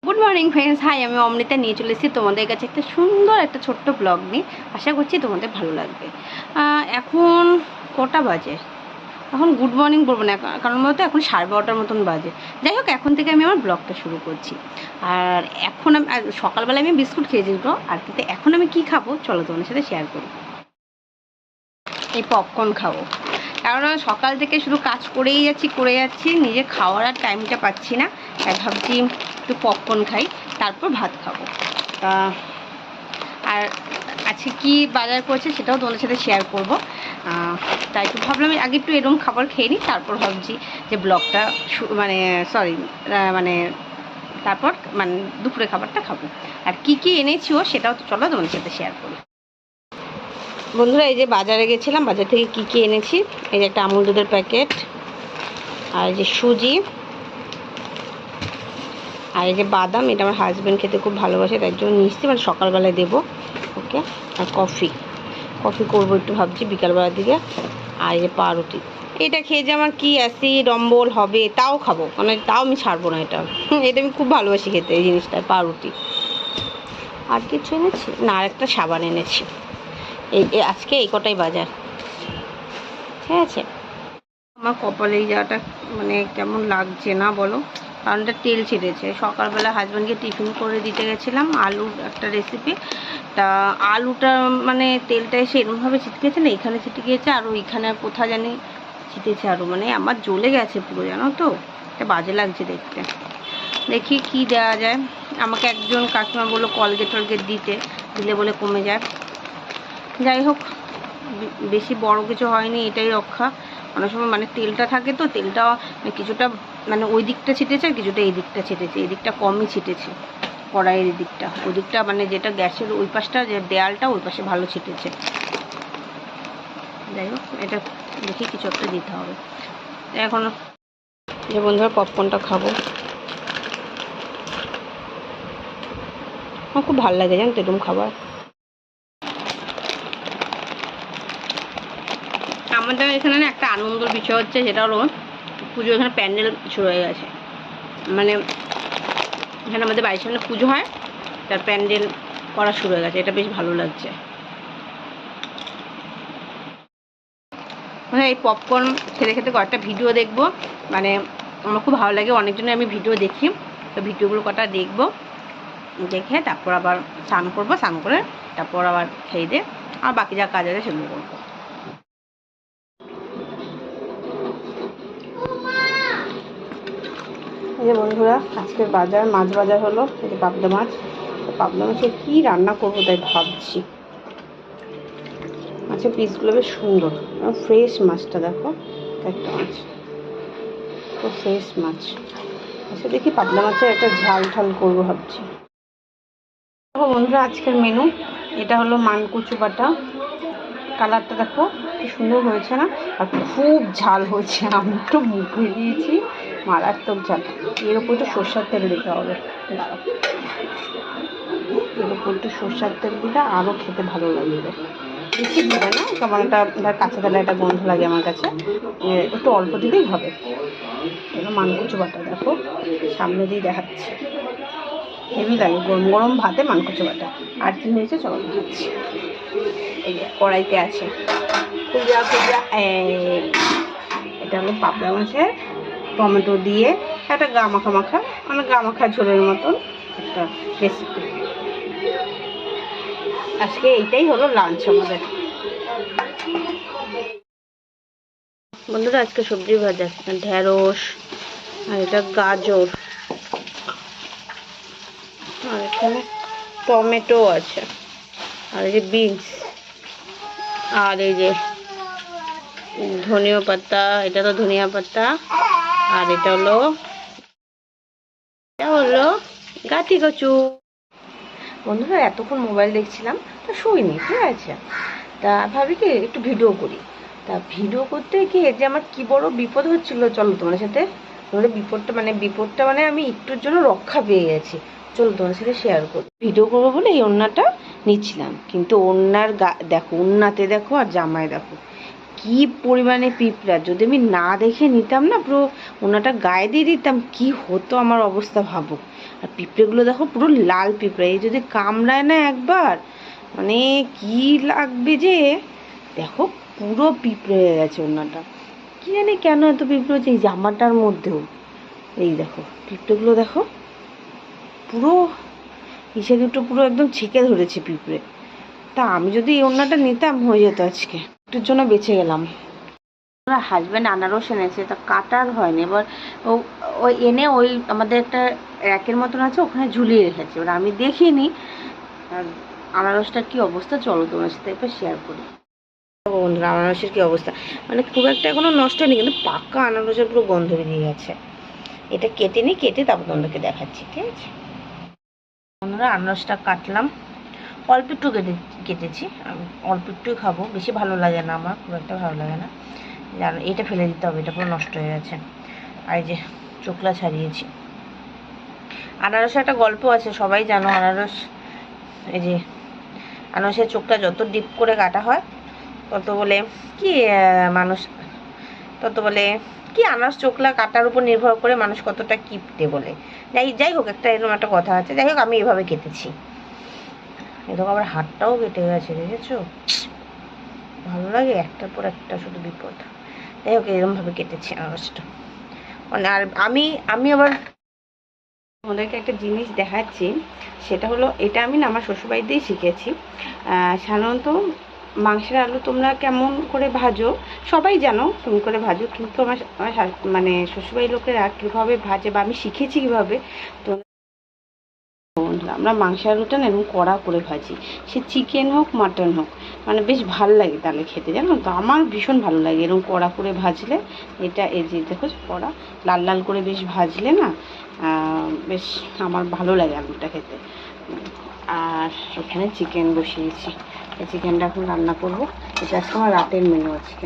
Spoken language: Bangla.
গুড মর্নিং ফ্রেন্ডস, হাই, আমি অমৃতা নিয়ে চলে এসেছি তোমাদের কাছে একটা সুন্দর একটা ছোট্ট ব্লগ নিয়ে। আশা করছি তোমাদের ভালো লাগবে। এখন কটা বাজে? এখন গুড মর্নিং বলবো না, কারণ বলতো এখন 12:30 মতন বাজে। যাই হোক, এখন থেকে আমি আমার ব্লগটা শুরু করছি। আর এখন আমি সকালবেলা আমি বিস্কুট খেয়েছি দুটো, আর কিন্তু এখন আমি কি খাবো চলো তোমাদের সাথে শেয়ার করি। এই পপকর্ন খাবো, কারণ আমি সকাল থেকে শুধু কাজ করেই যাচ্ছি, নিজে খাওয়ার আর টাইমটা পাচ্ছি না। তাই ভাবছি একটু পপকর্ন খাই, তারপর ভাত খাবো। তা আর আজকে কি বাজার করেছে সেটাও তোমাদের সাথে শেয়ার করব। তাই একটু ভাবলাম আগে একটু এরকম খাবার খেয়ে নিই, তারপর ভাবছি যে ব্লগটা তারপর দুপুরে খাবারটা খাবো। আর কি কি এনেছিও সেটাও তো চলো তোমাদের সাথে শেয়ার করি। বন্ধুরা, এই যে বাজারে গেছিলাম, বাজার থেকে কি কি এনেছি, এই যে একটা আমুল দুধের প্যাকেট, আর এই যে সুজি, আর এই যে বাদাম। এটা আমার হাজব্যান্ড খেতে খুব ভালোবাসে, তাই জন্য নিচ্ছি, সকালবেলায় দেবো ওকে। আর কফি করবো একটু ভাবছি বিকালবেলার দিকে। আর এই যে পাউরুটি, এটা খেয়ে যে আমার কি অ্যাসিড অম্বল হবে তাও খাবো, তাও আমি ছাড়বো না। এটা আমি খুব ভালোবাসি খেতে, এই জিনিসটা পাউরুটি। আর কিছু এনেছি না, আর একটা সাবান এনেছি। আজকে এই কটাই বাজার, ঠিক আছে। আমার কপালে এই জায়গাটা কেমন লাগছে না বলো, কারণ এটা তেল ছিটেছে। সকালবেলা হাজব্যান্ডকে টিফিন করে দিতে গেছিলাম, আলুর একটা রেসিপি। তা আলুটা তেলটা এসে এরকমভাবে ছিটকেছে না, এখানে ছিটে গিয়েছে, আর ওইখানে কোথা জানি ছিটেছে আরও, আমার জ্বলে গেছে পুরো, জানো তো। এটা বাজে লাগছে দেখতে। দেখি কি দেওয়া যায়। আমাকে একজন কাকিমা বললো কলগেট দিলে বলে কমে যায়। যাই হোক, বেশি বড় কিছু হয়নি, এটাই রক্ষা। অনেক সময় তেলটা থাকে তো, তেলটা কিছুটা ওই দিকটা ছিটেছে, আর কিছুটা এই দিকটা ছিটেছে। এই দিকটা কমই ছিটেছে, কড়াইয়ের দিকটা। ওই দিকটা যেটা গ্যাসের ওই পাশটা, যে দেয়ালটা, ওই পাশে ভালো ছিটেছে। যাই হোক, এটা দেখি কিছু একটা দিতে হবে। এখন যে বন্ধুরা পপকর্নটা খাবো, আমার খুব ভালো লাগে জানো তো এরকম খাবার। আমাদের এখানে একটা আনন্দের বিষয় হচ্ছে, সেটা হলো পুজো, এখানে প্যান্ডেল শুরু হয়ে গেছে। এখানে আমাদের বাড়ির সামনে পুজো হয়, তার প্যান্ডেল করা শুরু হয়ে গেছে। এটা বেশ ভালো লাগছে। এই পপকর্ন খেতে খেতে কয়েকটা ভিডিও দেখবো, আমার খুব ভালো লাগে। অনেকজনের আমি ভিডিও দেখি, তো ভিডিওগুলো কটা দেখবো, দেখে তারপর আবার স্নান করবো, স্নান করে তারপর আবার খেয়ে দিয়ে আর বাকি যা কাজ আছে সেগুলো করবো। এই যে বন্ধুরা, আজকের বাজার, মাছ বাজার হলো। এই যে পাবদা মাছের কি রান্না করবো তাই ভাবছি। মাছের পিসগুলো বেশ সুন্দর, ফ্রেশ মাছটা দেখো, একটা মাছ তো ফ্রেশ মাছ। আচ্ছা, দেখি পাবদা মাছের একটা ঝাল করবো ভাবছি। দেখো বন্ধুরা, আজকের মেনু এটা হলো মানকচু বাটা। কালারটা দেখো কি সুন্দর হয়েছে না, আর খুব ঝাল হয়েছে। আমি একটু মুখে দিয়েছি, মারাত্মক ঝাল। এর উপর একটু সরষের তেল দিতে হবে, দাঁড়াও, এর উপর একটু সরষের তেল দিলে আরও খেতে ভালো লাগবে। বেশি দিবে না, কেমন একটা কাঁচা তেলে একটা গন্ধ লাগে আমার কাছে, একটু অল্প দিলেই হবে। এবার মানকচু বাটা দেখো, সামনে দিয়ে দেখাচ্ছি, হেভি লাগে গরম গরম ভাতে মানকচু বাটা। আর কি হয়েছে চলো দেখাচ্ছি। এই যে কড়াইতে আছে এটা হলো পাবদা মাছের টমেটো দিয়ে একটা গা মাখা ঝোলের মতন একটা রেসিপি। আজকে এইটাই হলো লাঞ্চ আমাদের। বন্ধুরা, আজকে সবজি ভাজা, ঢেঁড়স, আর এটা গাজর, আর এখানে টমেটো আছে, আর এই যে বিনস, আর এই যে ধনিয়া পাতা, এটা তো ধনিয়া পাতা, আর এটা হলো গাঠি কচু। বন্ধুরা, এতক্ষণ মোবাইল দেখছিলাম, তো শুইনি, ঠিক আছে। তা ভাবি কি একটু ভিডিও করি। তা ভিডিও করতে গিয়ে যে আমার কি বড় বিপদ হচ্ছিল, চলো তোমার সাথে বিপদটা আমি একটুর জন্য রক্ষা পেয়ে গেছি। চলো তোমার সাথে শেয়ার করি। ভিডিও করবো বলে এই ওড়নাটা নিচ্ছিলাম, কিন্তু ওড়নার দেখো, ওড়নাতে দেখো আর জামায় দেখো কি পরিমাণে পিঁপড়া, যদি আমি না দেখে নিতাম না, পুরো ওনাটা গায়ে দিয়ে দিতাম, কি হতো আমার অবস্থা ভাবো। আর পিঁপড়েগুলো দেখো পুরো লাল পিঁপড়া, এই যদি কামড়ায় না একবার, মানে কি লাগবে যে, দেখো পুরো পিঁপড়ে হয়ে গেছে ওনাটা। কি জানি কেন এত পিঁপড়ে হচ্ছে এই জামাটার মধ্যেও। এই দেখো পিঁপড়েগুলো দেখো পুরো ইসে দুটো পুরো একদম ছেঁকে ধরেছে পিঁপড়ে। তা আমি যদি এই ওড়নাটা নিতাম হয়ে যেত আজকে, একটুর জন্য বেঁচে গেলাম। আমার হাজব্যান্ড আনারস এনেছে, তা কাটার হয়নি। এবার ও এনে ওই আমাদের একটা র্যাকের মতন আছে, ওখানে ঝুলিয়ে রেখেছে। এবার আমি দেখিনি। আর আনারসটার কি অবস্থা চলো তোমার সাথে একবার শেয়ার করি। বন্ধুরা আনারসের কি অবস্থা, মানে খুব একটা এখনো নষ্ট হয়নি, কিন্তু পাকা আনারসের পুরো গন্ধ বেরিয়ে গেছে। এটা কেটে নিই, কেটে তারপর তোমাদেরকে দেখাচ্ছি, ঠিক আছে? বন্ধুরা আনারসটা কাটলাম, অল্প একটু কেটেছি, অল্প একটুই খাবো, বেশি ভালো লাগে না আমার, খুব একটা ভালো লাগে না জানো। এটা ফেলে দিতে হবে, এটা পুরো নষ্ট হয়ে গেছে। আর এই যে চোখলা ছাড়িয়েছি। আনারসের একটা গল্প আছে, সবাই জানো। আনারস, এই যে আনারসের চোখটা যত ডিপ করে কাটা হয় তত বলে কি মানুষ, তত বলে কি আনারস চোখলা কাটার উপর নির্ভর করে মানুষ কতটা কিপটে বলে। যাই হোক, একটা এরকম একটা কথা আছে। যাই হোক আমি এভাবে কেটেছি। এরকম আবার হাতটাও কেটে গেছে, দেখেছো? ভালো লাগে একটার পর একটা শুধু বিপদ। যাই হোক এরকমভাবে কেটেছি আনারসটা। মানে আর আমি আবার তোমাদেরকে একটা জিনিস দেখাচ্ছি, সেটা হলো এটা আমি না আমার শ্বশুরবাড়িতেই শিখেছি। সাধারণত মাংসের আলু তোমরা কেমন করে ভাজো সবাই জানো, তুমি করে ভাজো, কিন্তু আমার মানে শ্বশুরবাড়ির লোকেরা কীভাবে ভাজে বা আমি শিখেছি কীভাবে, তো আমরা মাংসের আলুটা না এরকম কড়া করে ভাজি, সে চিকেন হোক মাটন হোক, মানে বেশ ভাল লাগে তাহলে খেতে, জানো তো? আমার ভীষণ ভালো লাগে এরকম কড়া করে ভাজলে। এটা এই যে দেখো কড়া লাল লাল করে বেশ ভাজলে না, বেশ আমার ভালো লাগে আলুটা খেতে। আর এখানে চিকেন বসিয়েছি, এই চিকেনটা এখন রান্না করবো। এটা আজকে আমার রাতের মেনু আজকে।